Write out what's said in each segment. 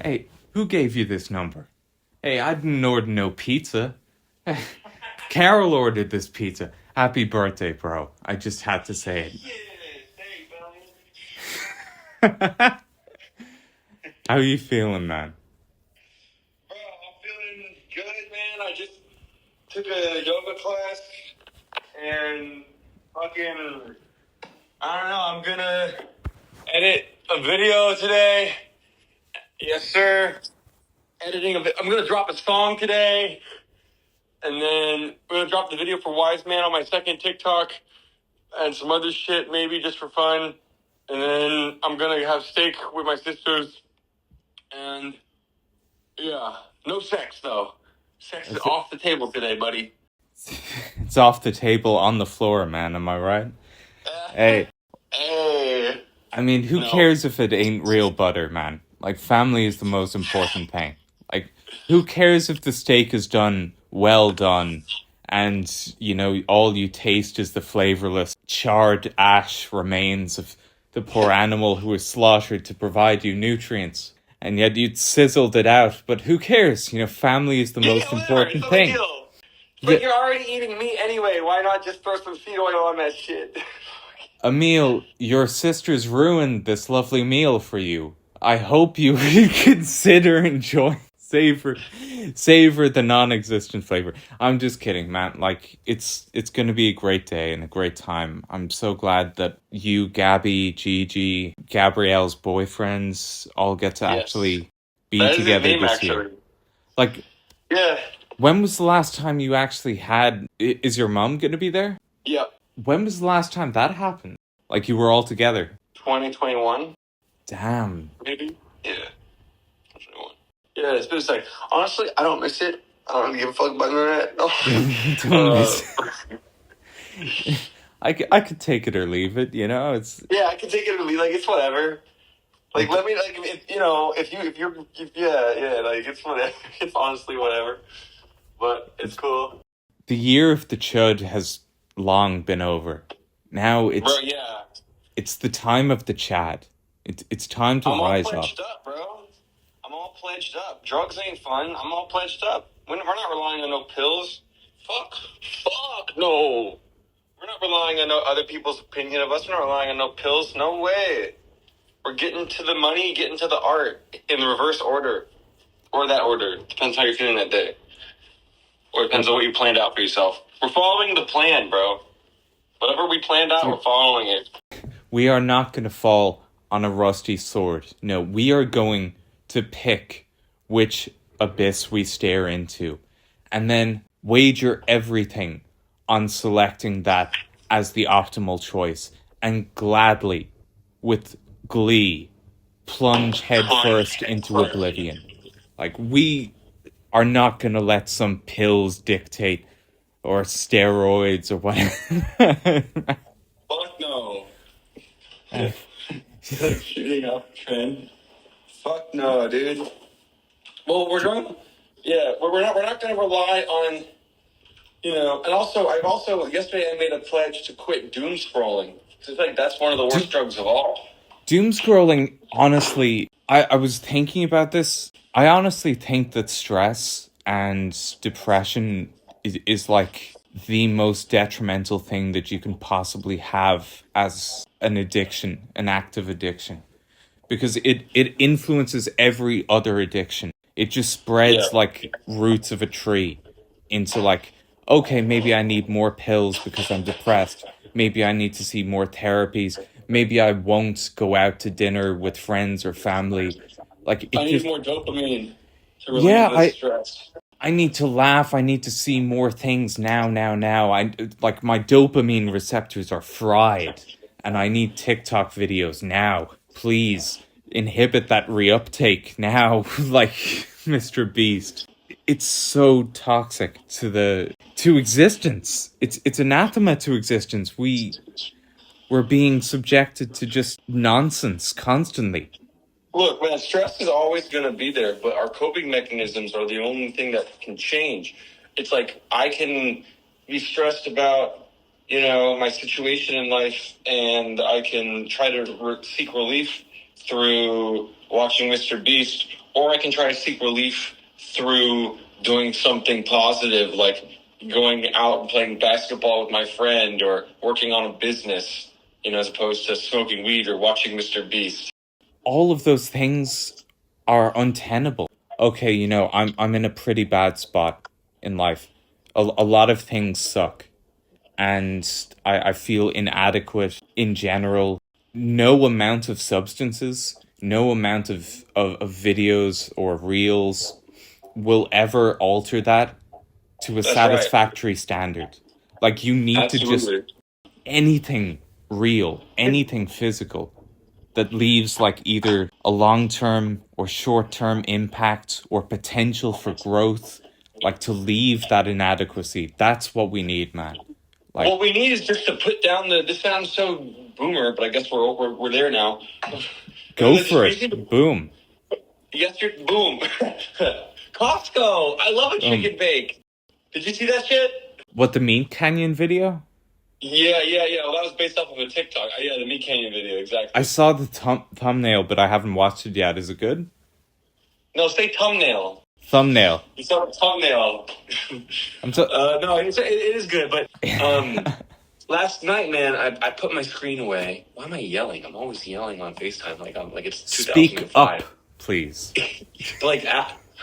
Hey, who gave you this number? Hey, I didn't order no pizza. Carol ordered this pizza. Happy birthday, bro. I just had to say Yeah, thanks, it. How you feeling, man? bro. I'm feeling good, man. I just took a yoga class and fucking, I don't know. I'm gonna edit a video today. Yes, sir. Editing a bit. I'm gonna drop a song today, and then we're gonna drop the video for Wise Man on my second TikTok, and some other shit maybe just for fun. And then I'm gonna have steak with my sisters, and yeah, no sex though. Sex is off the table today, buddy. It's off the table on the floor, man. Am I right? Hey, Hey. I mean, who No. cares if it ain't real butter, man? Like, family is the most important thing. Like, who cares if the steak is done well done and, all you taste is the flavorless, charred ash remains of the poor animal who was slaughtered to provide you nutrients. And yet you'd sizzled it out. But who cares? Family is the most important It's no big thing. deal. Yeah, But you're already eating meat anyway. Why not just throw some seed oil on that shit? Emile, your sisters ruined this lovely meal for you. I hope you consider enjoying savor the non-existent flavor. I'm just kidding, man. Like it's gonna be a great day and a great time. I'm so glad that you, Gabby, Gigi, Gabrielle's boyfriends all get to Yes. actually be That is his together name, this actually. year. Like, Yeah. when was the last time you actually had? Is your mom gonna be there? Yep. When was the last time that happened? Like you were all together? 2021, Damn. maybe? Yeah. 2021. Yeah, it's been a second. Honestly, I don't miss it. I don't give a fuck about none of that. No. Don't miss. I could take it or leave it, it's Yeah, I can take it or leave. Like, it's whatever. Like, let me, like, yeah, like, it's whatever. It's honestly whatever. But it's cool. the year of the chud has long been over. Now Bro, yeah. it's the time of the Chad. It's time to I'm all rise up. pledged up, bro. I'm all pledged up. Drugs ain't fun. I'm all pledged up. We're not relying on no pills. Fuck no. We're not relying on no other people's opinion of us. We're not relying on no pills. No way. We're getting to the money, getting to the art in the reverse order. Or that order. Depends how you're feeling that day. Or it depends on what you planned out for yourself. We're following the plan, bro. Whatever we planned out, we're following it. We are not going to fall on a rusty sword. No, we are going to pick which abyss we stare into and then wager everything on selecting that as the optimal choice and gladly, with glee, plunge headfirst into oblivion. Like, we are not going to let some pills dictate or steroids or whatever. Fuck no. Shooting up trend. Fuck no, dude. Well, we're not going to rely on, and also, yesterday I made a pledge to quit doom scrolling. I think that's one of the worst drugs of all. Doom scrolling, honestly, I was thinking about this. I honestly think that stress and depression is like the most detrimental thing that you can possibly have as an addiction, an active addiction. Because it influences every other addiction. It just spreads like roots of a tree into like, okay, maybe I need more pills because I'm depressed. Maybe I need to see more therapies. Maybe I won't go out to dinner with friends or family. Like, I need more dopamine to relieve this stress. I need to laugh. I need to see more things now. Like, my dopamine receptors are fried and I need TikTok videos now. Please inhibit that reuptake now, like Mr. Beast. It's so toxic to existence. It's anathema to existence. We're being subjected to just nonsense constantly. Look, man, stress is always going to be there, but our coping mechanisms are the only thing that can change. It's like I can be stressed about, my situation in life, and I can try to seek relief through watching Mr. Beast, or I can try to seek relief through doing something positive, like going out and playing basketball with my friend or working on a business, as opposed to smoking weed or watching Mr. Beast. All of those things are untenable. Okay, I'm in a pretty bad spot in life. A lot of things suck, and I feel inadequate in general. No amount of substances, no amount of videos or reels will ever alter that to a That's satisfactory standard. Like, you need to just anything real, anything physical that leaves like either a long-term or short-term impact or potential for growth, like to leave that inadequacy. That's what we need, man. Like, what we need is just to put down this sounds so boomer, but I guess we're there now. go for it. Boom. Boom. Costco. I love a chicken bake. Did you see that shit? What, the Meat Canyon video? Yeah. Well, that was based off of a TikTok. Yeah, the Meat Canyon video, exactly. I saw the thumbnail, but I haven't watched it yet. Is it good? No, say thumbnail. Thumbnail. You saw the thumbnail. No, it is good, but last night, man, I put my screen away. Why am I yelling? I'm always yelling on FaceTime like it's 2005. Speak up, please.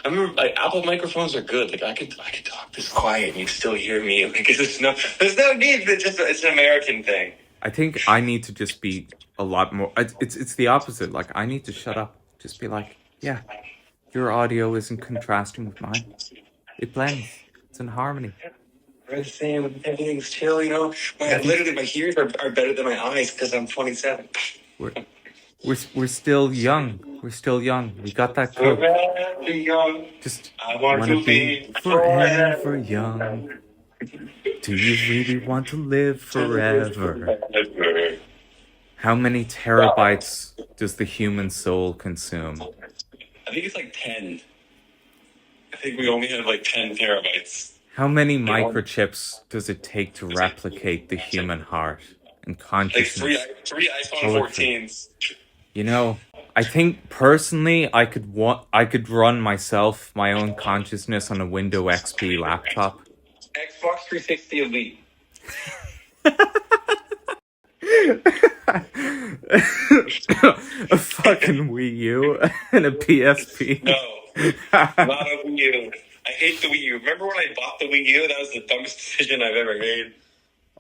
I remember Apple microphones are good. Like I could talk this quiet and you'd still hear me. Like there's no need. It's an American thing. I think I need to just be a lot more. It's the opposite. Like, I need to shut up. Just be like, yeah, your audio isn't contrasting with mine. It blends. It's in harmony. We're the same. Everything's chill. Literally, my ears are better than my eyes because I'm 27. We're still young. We're still young. We got that coke. Forever young. Just I want to be forever young. Do you really want to live forever? How many terabytes does the human soul consume? I think it's like 10. I think we only have like 10 terabytes. How many microchips does it take to replicate the human heart and consciousness? Like three iPhone 14s. I think personally I could run my own consciousness on a Windows XP laptop. Xbox 360 Elite. A fucking Wii U and a PSP. No, not a Wii U. I hate the Wii U. Remember when I bought the Wii U? That was the dumbest decision I've ever made.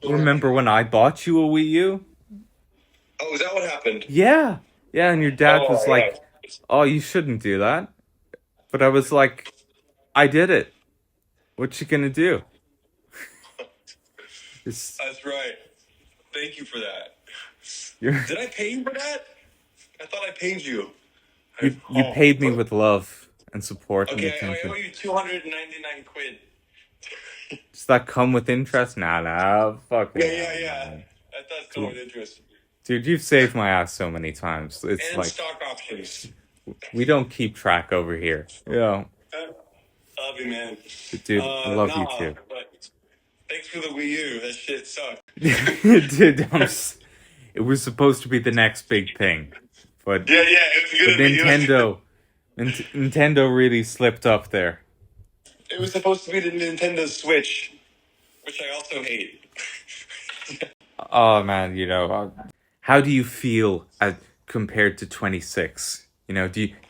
Remember when I bought you a Wii U? Oh, is that what happened? Yeah, and your dad was like, "Oh, you shouldn't do that." But I was like, "I did it. What you gonna do?" That's right. Thank you for that. Did I pay you for that? I thought I paid you. You paid me with love and support and attention. attention. I owe you 299 quid. Does that come with interest? Nah, fuck it. Yeah. That does come with interest. Dude, you've saved my ass so many times. It's and like stock options. We don't keep track over here. Love you, man. Dude, I love you too. But thanks for the Wii U. That shit sucked. Dude, it was supposed to be the next big thing, but yeah, it was Nintendo really slipped up there. It was supposed to be the Nintendo Switch, which I also hate. Oh man, how do you feel compared to 26? Do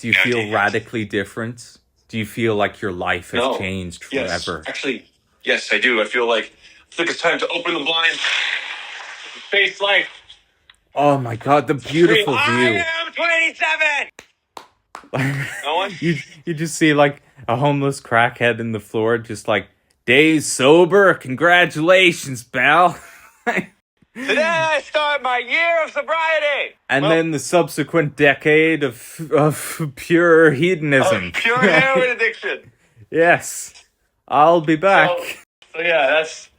you feel radically different? Do you feel like your life has changed forever? Yes, I do. I feel like it's time to open the blinds, face life. Oh my god, the beautiful view. I am 27! No one? You just see like a homeless crackhead in the floor, just like, days sober, congratulations, pal. Today I start my year of sobriety! And then the subsequent decade of pure hedonism. Pure heroin addiction. Yes. I'll be back. So yeah, that's...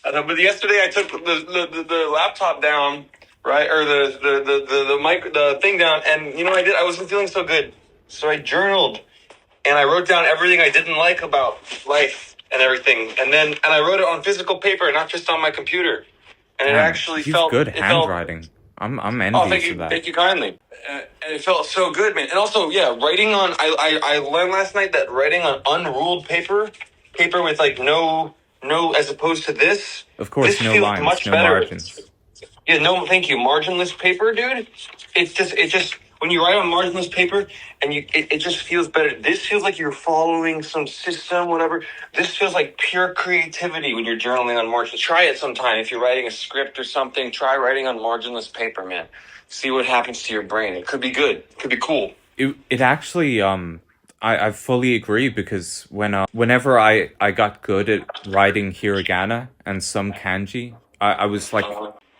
But yesterday I took the laptop down, right? Or the thing down, and you know what I did? I wasn't feeling so good. So I journaled, and I wrote down everything I didn't like about life and everything. And I wrote it on physical paper, not just on my computer. And it actually good handwriting. I'm Oh, envious of that. thank you kindly. And it felt so good, man. And also, yeah, writing on. I learned last night that writing on unruled paper with like no, as opposed to this, Of course, this no feels lines, much no better. margins. Yeah, no, thank you. Marginless paper, dude. It just when you write on marginless paper and it just feels better. This feels like you're following some system, whatever. This feels like pure creativity when you're journaling on margin. Try it sometime if you're writing a script or something. Try writing on marginless paper, man. See what happens to your brain. It could be good. It could be cool. It actually I fully agree because whenever I got good at writing hiragana and some kanji, I was like,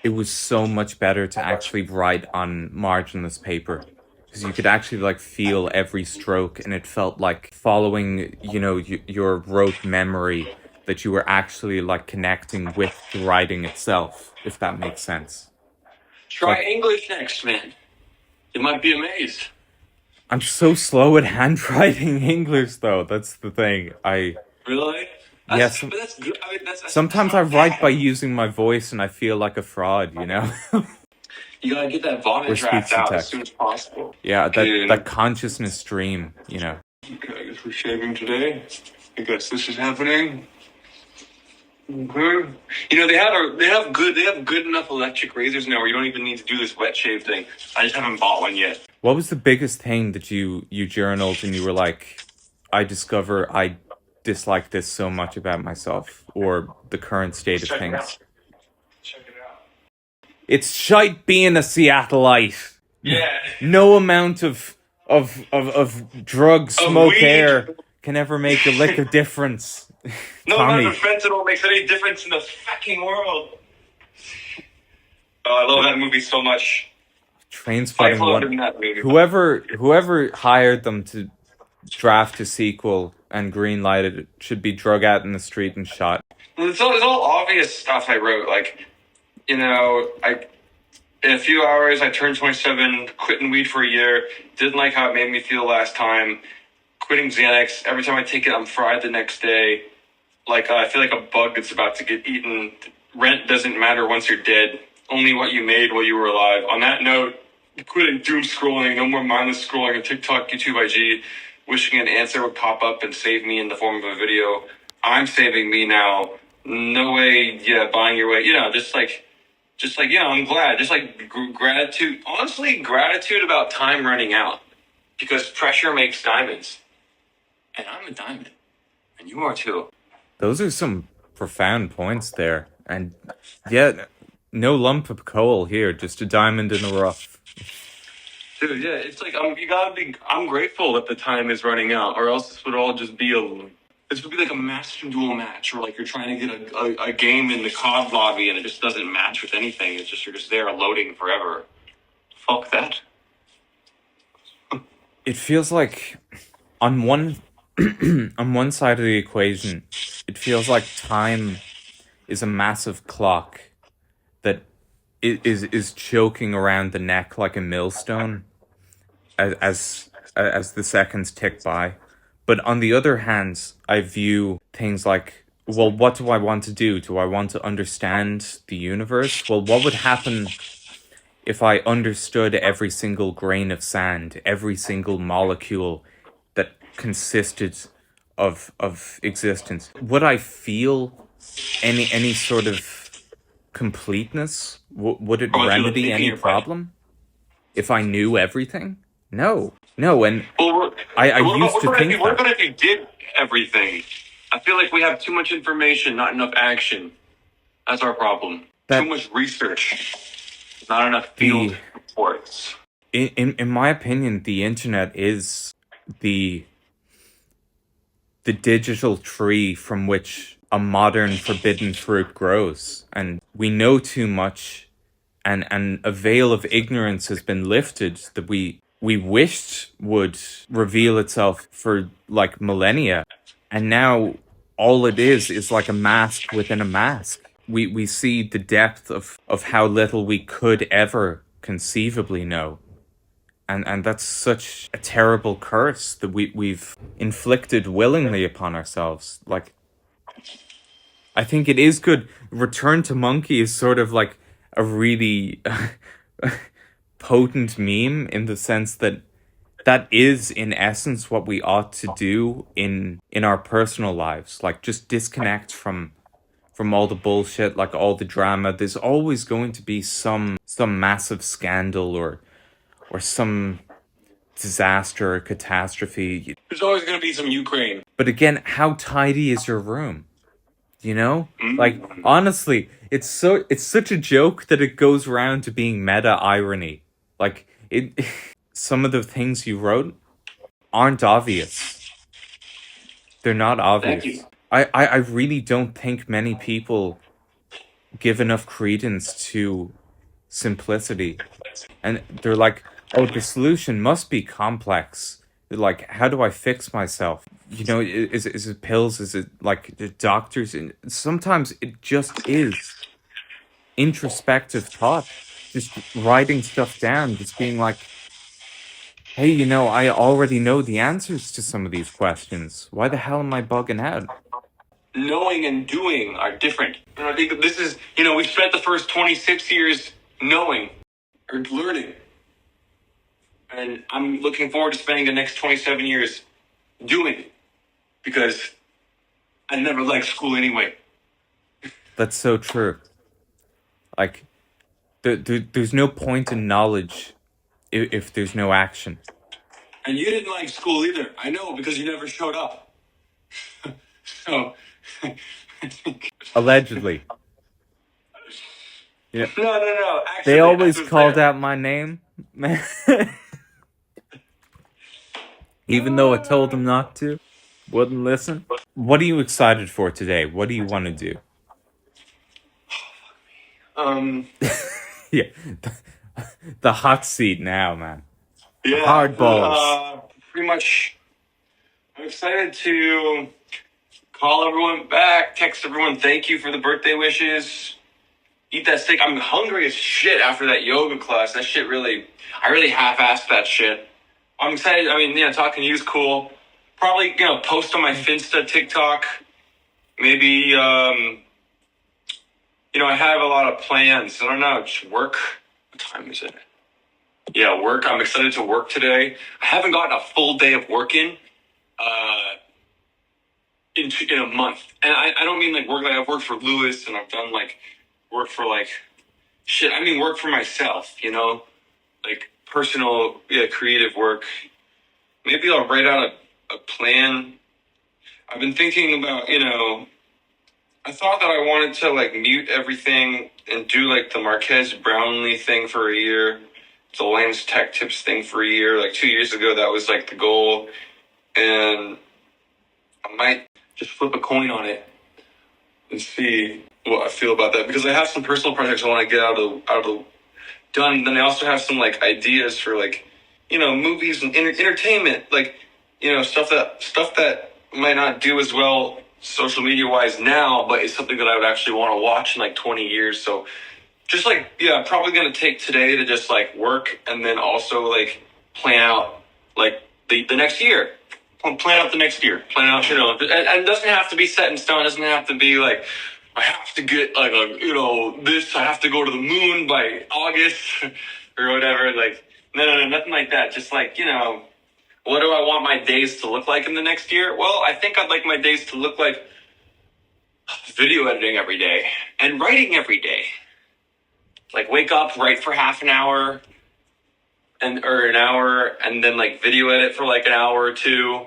it was so much better to actually write on marginless paper because you could actually like feel every stroke and it felt like following, your rote memory, that you were actually like connecting with the writing itself, if that makes sense. It's Try like, English next, man. You might be amazed. I'm so slow at handwriting English, though. That's the thing. Really? Yes. But that's good. I mean, that's Sometimes I not write by bad. using my voice, and I feel like a fraud. You gotta get that vomit Or draft speech to out as soon text. as possible. Yeah, that Dude. consciousness stream. Okay, I guess we're shaving today. I guess this is happening. Okay. They have good enough electric razors now where you don't even need to do this wet shave thing. I just haven't bought one yet. What was the biggest thing that you journaled and you were like, I discover I dislike this so much about myself, or the current state Let's of check it out. things? Check it out. It's shite being a Seattleite. Yeah. No amount of drug, Of smoke, weed. air can ever make a lick of difference. No amount Tommy, of fentanyl makes any difference in the fucking world. Oh, I love that movie so much. Train Fight Spotting Club one. in that movie. Whoever hired them to draft a sequel and greenlighted it should be drug out in the street and shot. Well, it's all obvious stuff I wrote. Like, in a few hours, I turned 27, quitting weed for a year. Didn't like how it made me feel last time. Quitting Xanax. Every time I take it, I'm fried the next day. Like, I feel like a bug that's about to get eaten. Rent doesn't matter once you're dead. Only what you made while you were alive. On that note, quitting doom scrolling. No more mindless scrolling on TikTok, YouTube, IG. Wishing an answer would pop up and save me in the form of a video. I'm saving me now. No way, yeah, buying your way. I'm glad. Just like gratitude. Honestly, gratitude about time running out. Because pressure makes diamonds. And I'm a diamond. And you are too. Those are some profound points there. And yeah, no lump of coal here, just a diamond in the rough. Dude, yeah, it's like I'm grateful that the time is running out, or else this would all just be this would be like a Master Duel match, or like you're trying to get a game in the COD lobby and it just doesn't match with anything. It's just, you're just there loading forever. Fuck that. It feels like on one on one side of the equation, it feels like time is a massive clock that is choking around the neck like a millstone as the seconds tick by. But on the other hand, I view things like, well, what do I want to do? Do I want to understand the universe? Well, what would happen if I understood every single grain of sand, every single molecule that consisted of existence? Would I feel any sort of completeness? Would it Or would you like remedy thinking any your question? problem if I knew everything? No, and Well, I what used to think what that. about if you did everything? I feel like we have too much information, not enough action. That's our problem. That Too much research, not enough the field reports. in my opinion, the internet is the the digital tree from which a modern forbidden fruit grows, and we know too much, and a veil of ignorance has been lifted that we wished would reveal itself for like millennia, and now all it is like a mask within a mask. We see the depth of how little we could ever conceivably know, and that's such a terrible curse that we've inflicted willingly upon ourselves. Like, I think it is good. Return to Monkey is sort of like a really potent meme in the sense that that is in essence what we ought to do in our personal lives, like just disconnect from all the bullshit, like all the drama. There's always going to be some massive scandal or some disaster or catastrophe. There's always gonna be some Ukraine. But again, how tidy is your room? You know? Like Mm. honestly, it's such a joke that it goes around to being meta irony. Like it some of the things you wrote aren't obvious. They're not Thank you. obvious. I really don't think many people give enough credence to simplicity. And they're like, oh, the solution must be complex. Like, how do I fix myself? You know, is it pills? Is it like the doctors? And sometimes it just is introspective thought, just writing stuff down, just being like, hey, you know, I already know the answers to some of these questions. Why the hell am I bugging out? Knowing and doing are different. And I think that this is, we've spent the first 26 years knowing or learning. And I'm looking forward to spending the next 27 years doing, because I never liked school anyway. That's so true. Like, there's no point in knowledge if there's no action. And you didn't like school either. I know, because you never showed up. So, Allegedly. Yeah. no. Actually, They I always was called there. out my name, man. Even though I told them not to. Wouldn't listen. What are you excited for today? What do you want to do? Um, Yeah. The hot seat now, man. yeah. Hard balls. Pretty much, I'm excited to call everyone back, text everyone, thank you for the birthday wishes. Eat that steak. I'm hungry as shit after that yoga class. That shit I really half-assed that shit. I'm excited. I mean, talking to you is cool. Probably, post on my Finsta, TikTok. Maybe, I have a lot of plans. I don't know, just work. What time is it? Yeah, work. I'm excited to work today. I haven't gotten a full day of work in a month. And I don't mean like work, like I've worked for Lewis and I've done like work for like shit. I mean work for myself, like personal, creative work. Maybe I'll write out a plan. I've been thinking about, I thought that I wanted to like mute everything and do like the Marquez Brownlee thing for a year, the Lance Tech Tips thing for a year. Like 2 years ago, that was like the goal. And I might just flip a coin on it and see what I feel about that, because I have some personal projects I want to get out of the done. And then I also have some like ideas for like, movies and entertainment, like, stuff that might not do as well social media wise now, but it's something that I would actually want to watch in like 20 years. So just like, I'm probably going to take today to just like work and then also like plan out like the next year. Plan out the next year. Plan out, and it doesn't have to be set in stone. It doesn't have to be like, I have to get like this. I have to go to the moon by August or whatever. Like, no, nothing like that. Just like, what do I want my days to look like in the next year? Well, I think I'd like my days to look like video editing every day and writing every day. Like wake up, write for half an hour or an hour, and then like video edit for like an hour or two.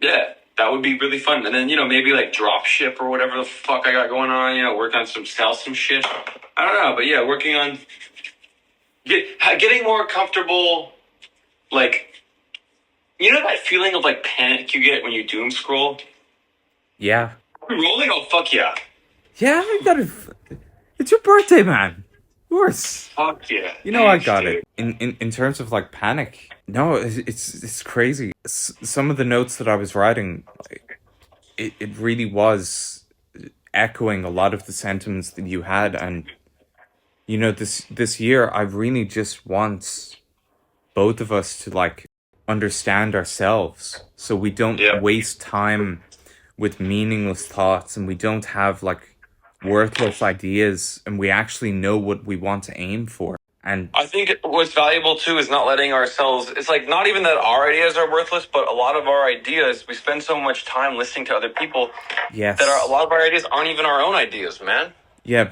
Yeah, that would be really fun. And then, maybe like drop ship or whatever the fuck I got going on, work on sell some shit. I don't know, but yeah, working on getting more comfortable. Like, that feeling of like panic you get when you doom scroll? Yeah. Are we rolling? Oh, fuck yeah. Yeah, I got it. It's your birthday, man. Of course. Fuck yeah. You know, I got it. In terms of like panic, no, it's crazy. Some of the notes that I was writing, like, it really was echoing a lot of the sentiments that you had. And this year I really just want both of us to like understand ourselves, so we don't waste time with meaningless thoughts, and we don't have like worthless ideas, and we actually know what we want to aim for. And I think what's valuable too is not letting ourselves. It's like not even that our ideas are worthless, but a lot of our ideas, we spend so much time listening to other people that a yes, lot of our ideas aren't even our own ideas, man. yeah,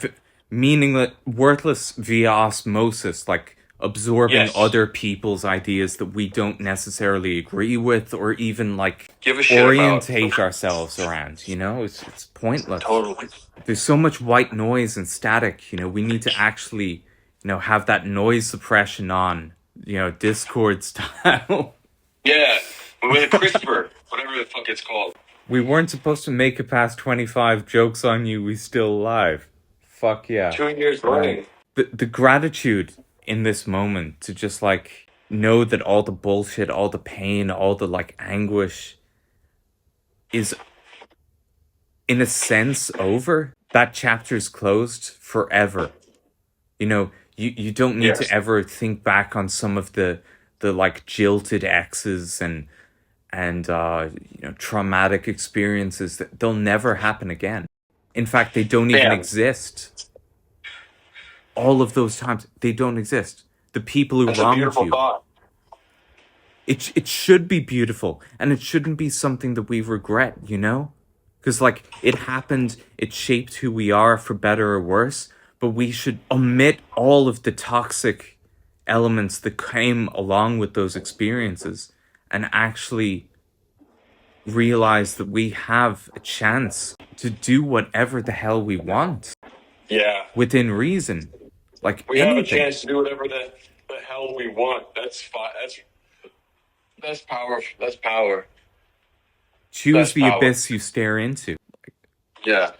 meaning that worthless via osmosis, like absorbing Yes. other people's ideas that we don't necessarily agree with or even like Give a shit about. orientate ourselves around, you know? It's pointless. Totally. There's so much white noise and static, you know, we need to actually, have that noise suppression on, Discord style. Yeah. With CRISPR, whatever the fuck it's called. We weren't supposed to make it past 25 jokes on you, we still alive. Fuck yeah. 2 years running. The gratitude in this moment to just like know that all the bullshit, all the pain, all the like anguish is in a sense over. That chapter's closed forever. You don't need to Yes. ever think back on some of the like jilted exes and traumatic experiences that they'll never happen again. In fact, they don't even Damn. exist. All of those times, they don't exist. The people who That's a wronged beautiful you. thought. It should be beautiful, and it shouldn't be something that we regret, because like it happened, it shaped who we are for better or worse, but we should omit all of the toxic elements that came along with those experiences and actually realize that we have a chance to do whatever the hell we want Yeah. within reason, like We have a anything. chance to do whatever the hell we want. That's fine. That's power. That's power. Choose That's the power. abyss you stare into. Yeah.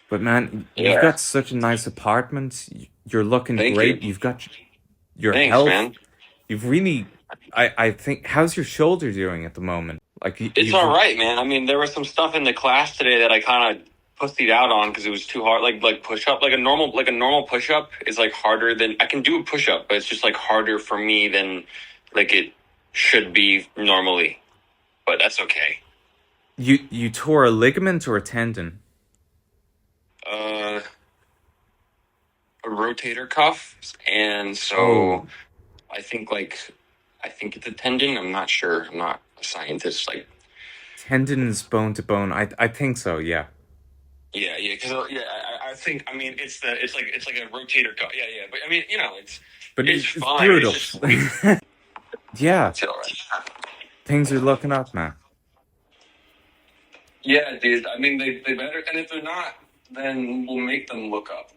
But man, you've Yeah. got such a nice apartment. You're looking Thank great. you. You've got your Thanks, health. man. You've really, I think, how's your shoulder doing at the moment? Like It's all right, man. I mean, there was some stuff in the class today that I kind of pussied out on because it was too hard. Like push up, like a normal push up is like harder than I can do a push up, but it's just like harder for me than like it should be normally. But that's okay. you tore a ligament or a tendon? A rotator cuff, and so Oh, I think it's a tendon. I'm not sure. I'm not a scientist. Like, tendon is bone to bone. I think so. Yeah. yeah, because I think I mean it's like a rotator cuff. Yeah, yeah. But I mean, But it's it's fine. brutal. It's just Yeah, it's all right. things are looking up, man. Yeah, dude. I mean, they better, and if they're not, then we'll make them look up.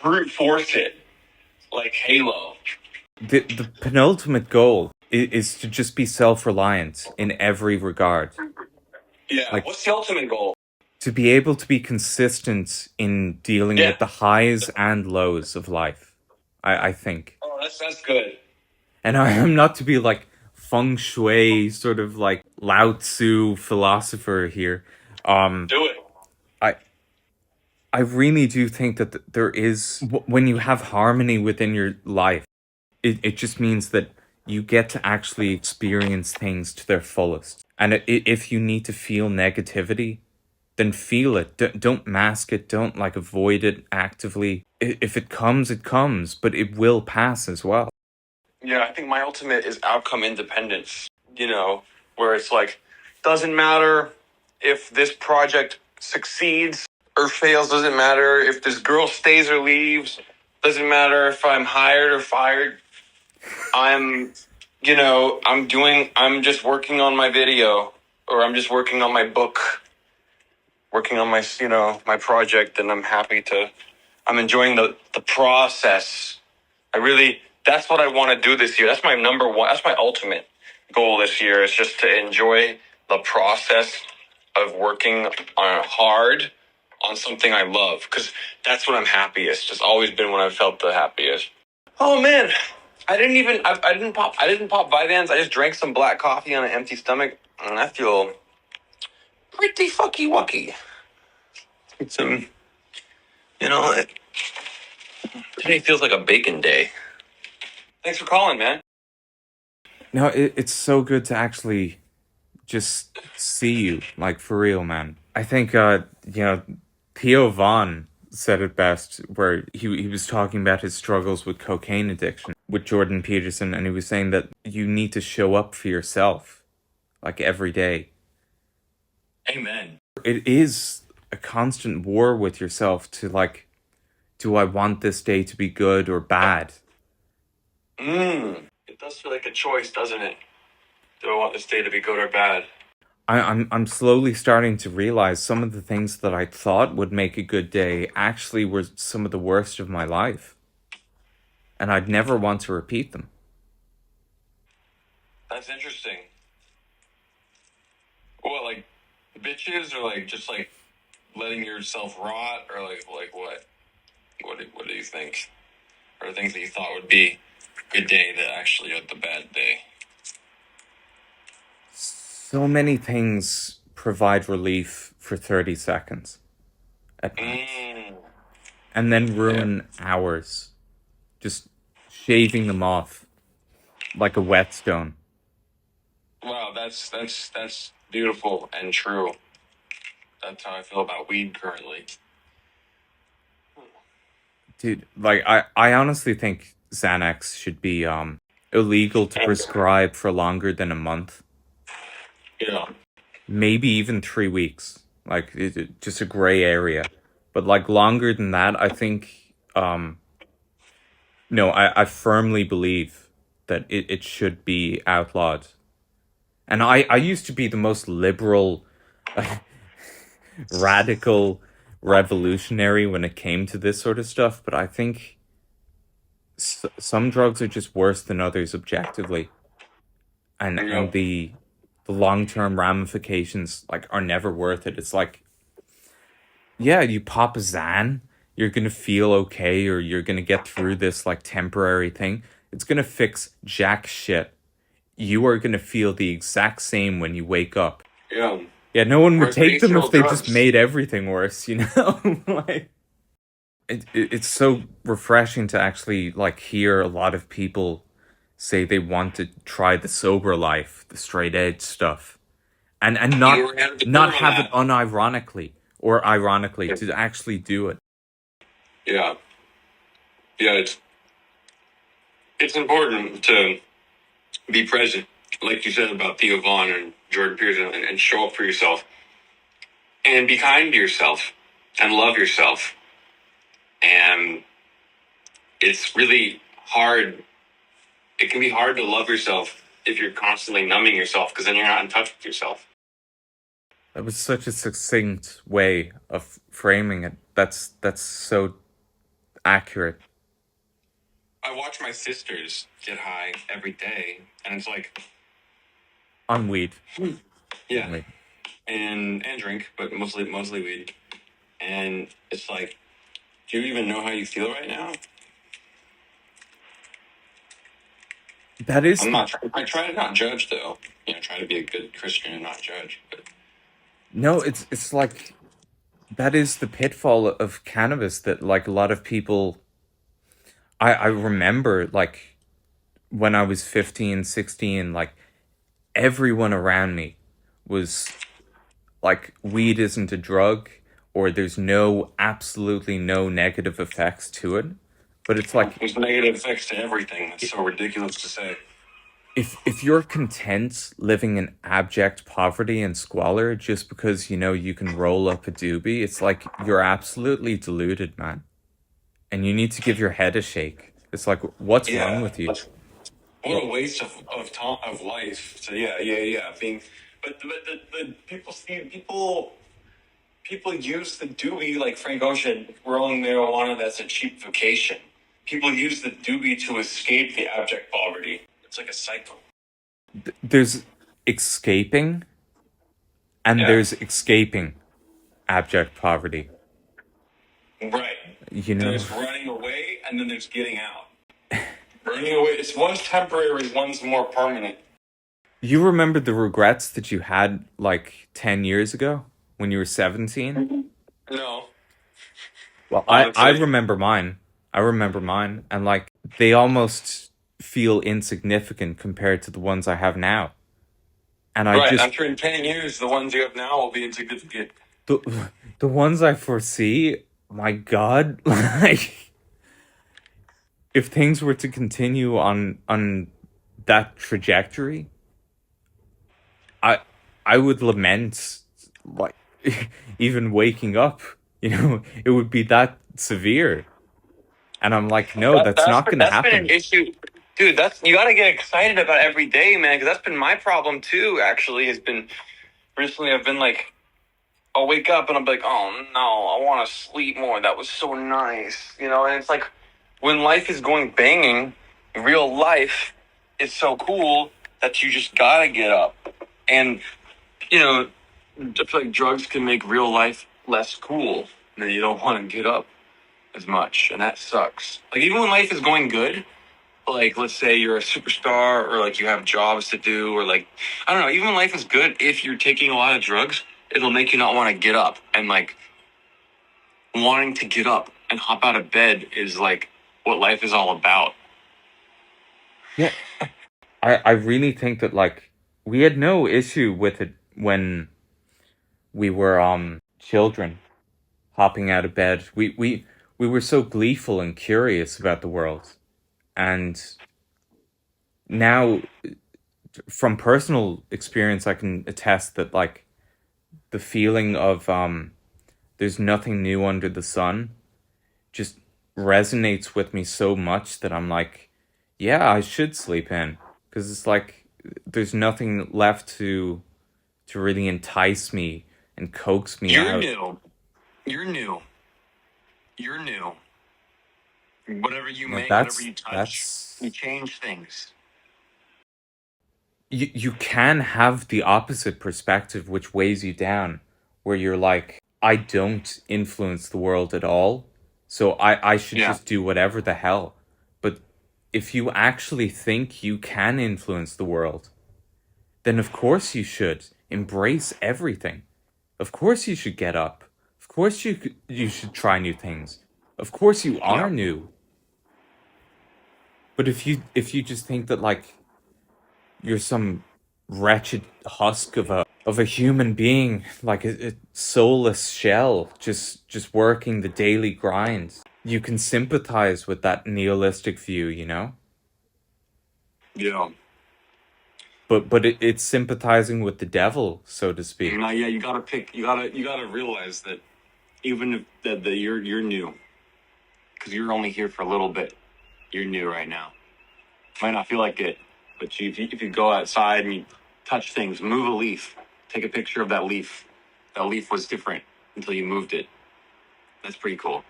Brute force it, like Halo. The penultimate goal is to just be self-reliant in every regard. Yeah. Like What's the ultimate goal? to be able to be consistent in dealing Yeah. with the highs and lows of life. I think. Oh, that's good. And I am not to be like feng shui sort of like Lao Tzu philosopher here. Do it. I I really do think that there is when you have harmony within your life, it just means that you get to actually experience things to their fullest. And if you need to feel negativity, then feel it. Don't mask it. Don't like avoid it actively. If it comes, it comes, but it will pass as well. Yeah, I think my ultimate is outcome independence. Where it's like, doesn't matter if this project succeeds or fails, doesn't matter if this girl stays or leaves, doesn't matter if I'm hired or fired. I'm just working on my video, or I'm just working on my book, working on my project, and I'm enjoying the process. That's what I want to do this year. That's my number one, that's my ultimate goal this year, is just to enjoy the process of working hard on something I love. Because that's when I'm happiest. It's always been when I've felt the happiest. Oh man, I didn't pop Vyvanse. I just drank some black coffee on an empty stomach, and I feel pretty fucky wucky. It's today feels like a bacon day. Thanks for calling, man. No, it's so good to actually just see you, like for real, man. I think Theo Vaughn said it best, where he was talking about his struggles with cocaine addiction with Jordan Peterson, and he was saying that you need to show up for yourself, like every day. Amen. It is a constant war with yourself to like, do I want this day to be good or bad? It does feel like a choice, doesn't it? Do I want this day to be good or bad? I'm slowly starting to realize some of the things that I thought would make a good day actually were some of the worst of my life. And I'd never want to repeat them. That's interesting. What, like bitches, or like just like letting yourself rot, or like what? What do you think? Or things that you thought would be a good day that actually are the bad day? So many things provide relief for 30 seconds at max, Mm. and then Yeah. ruin hours, just shaving them off like a whetstone. Wow, that's beautiful and true. That's how I feel about weed currently. Dude, like I honestly think Xanax should be illegal to prescribe for longer than a month. Yeah. Maybe even 3 weeks. Like just a gray area. But like longer than that, I think no, I firmly believe that it should be outlawed. And I used to be the most liberal, radical revolutionary when it came to this sort of stuff, but I think some drugs are just worse than others objectively. And Yep. the long-term ramifications like are never worth it. It's like, yeah, you pop a Xan, you're gonna feel okay, or you're gonna get through this like temporary thing. It's gonna fix jack shit. You are gonna feel the exact same when you wake up. Yeah. Yeah, no one would take them if Recreational they just drugs. made everything worse, you know? Like it's so refreshing to actually like hear a lot of people say they want to try the sober life, the straight edge stuff. And You were ahead of the not curve on have it that. unironically or ironically, to actually do it. Yeah. Yeah. It's important to be present, like you said about Theo Vaughn and Jordan Peterson, and show up for yourself and be kind to yourself and love yourself. And it's really hard. It can be hard to love yourself if you're constantly numbing yourself, because then you're not in touch with yourself. That was such a succinct way of framing it. That's so accurate. I watch my sisters get high every day, and it's like, On weed. yeah, Wait. and drink, but mostly weed. And it's like, do you even know how you feel right now? That is I'm not. I try to not judge, though. You know, try to be a good Christian and not judge. But no, it's like that is the pitfall of cannabis that like a lot of people I remember like when I was 15, 16, like everyone around me was like weed isn't a drug or there's no absolutely no negative effects to it. But it's like there's negative effects to everything. That's so ridiculous to say. if you're content living in abject poverty and squalor just because you know you can roll up a doobie, it's like you're absolutely deluded, man. And you need to give your head a shake. It's like, what's wrong Yeah. with you? What a waste of time of life. So yeah. But the people see people use the doobie, like Frank Ocean, rolling marijuana. That's a cheap vacation. People use the doobie to escape the abject poverty. It's like a cycle. There's escaping and Yeah. there's escaping abject poverty. Right. You know? There's running away, and then there's getting out. Running away. It's one's temporary, one's more permanent. You remember the regrets that you had like 10 years ago when you were 17? No, Well, I honestly. remember mine. I remember mine. And like they almost feel insignificant compared to the ones I have now. And I Right. just I'm sure in 10 years, the ones you have now will be insignificant. the ones I foresee my God, like if things were to continue on that trajectory, I I would lament like even waking up. It would be that severe. And I'm like, no, That, that's not going to that's been an happen. issue, dude. That's you got to get excited about every day, man. Because that's been my problem too. Actually, has been recently. I've been like, I'll wake up and I'll be like, oh no, I want to sleep more. That was so nice, And it's like when life is going banging, real life is so cool that you just gotta get up. And you know, I feel like drugs can make real life less cool, and then you don't want to get up as much, and that sucks. Like even when life is going good, like let's say you're a superstar or like you have jobs to do or like I don't know, even when life is good, if you're taking a lot of drugs, it'll make you not want to get up. And like wanting to get up and hop out of bed is like what life is all about. Yeah. I really think that like we had no issue with it when we were children hopping out of bed. We were so gleeful and curious about the world. And now from personal experience I can attest that like the feeling of there's nothing new under the sun just resonates with me so much that I'm like, yeah, I should sleep in because it's like there's nothing left to really entice me and coax me You're out. new. You're new. You're new. Whatever you Yeah, make, whatever that's you touch, you that's change things. you can have the opposite perspective which weighs you down, where you're like, I don't influence the world at all, so I should Yeah. just do whatever the hell. But if you actually think you can influence the world, then of course you should embrace everything. Of course you should get up. Of course you should try new things. Of course you Yeah. are new. But if you just think that like you're some wretched husk of a human being, like a soulless shell, just working the daily grind, you can sympathize with that nihilistic view. Yeah. But it's sympathizing with the devil, so to speak. No, yeah, you gotta pick. You gotta realize that even if that you're new, because you're only here for a little bit. You're new right now. Might not feel like it, but if you go outside and you touch things, move a leaf, take a picture of that leaf. That leaf was different until you moved it. That's pretty cool.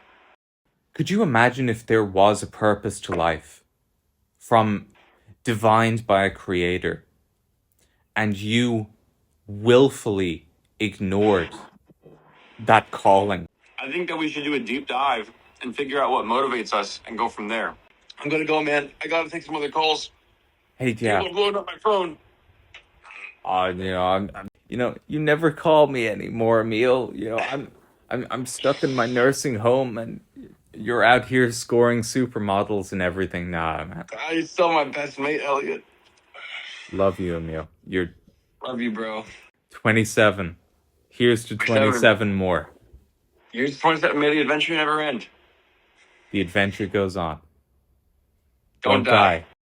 Could you imagine if there was a purpose to life from divined by a creator and you willfully ignored that calling? I think that we should do a deep dive and figure out what motivates us and go from there. I'm gonna go, man. I gotta take some other calls. Hey, People yeah. are blowing up my phone. You never call me anymore, Emile. I'm stuck in my nursing home, and you're out here scoring supermodels and everything. Nah, man. I still my best mate, Elliot. Love you, Emile. You're Love you, bro. 27. Here's to 7. 27 more. Here's 27. May the adventure never end. The adventure goes on. Don't Don't die. die.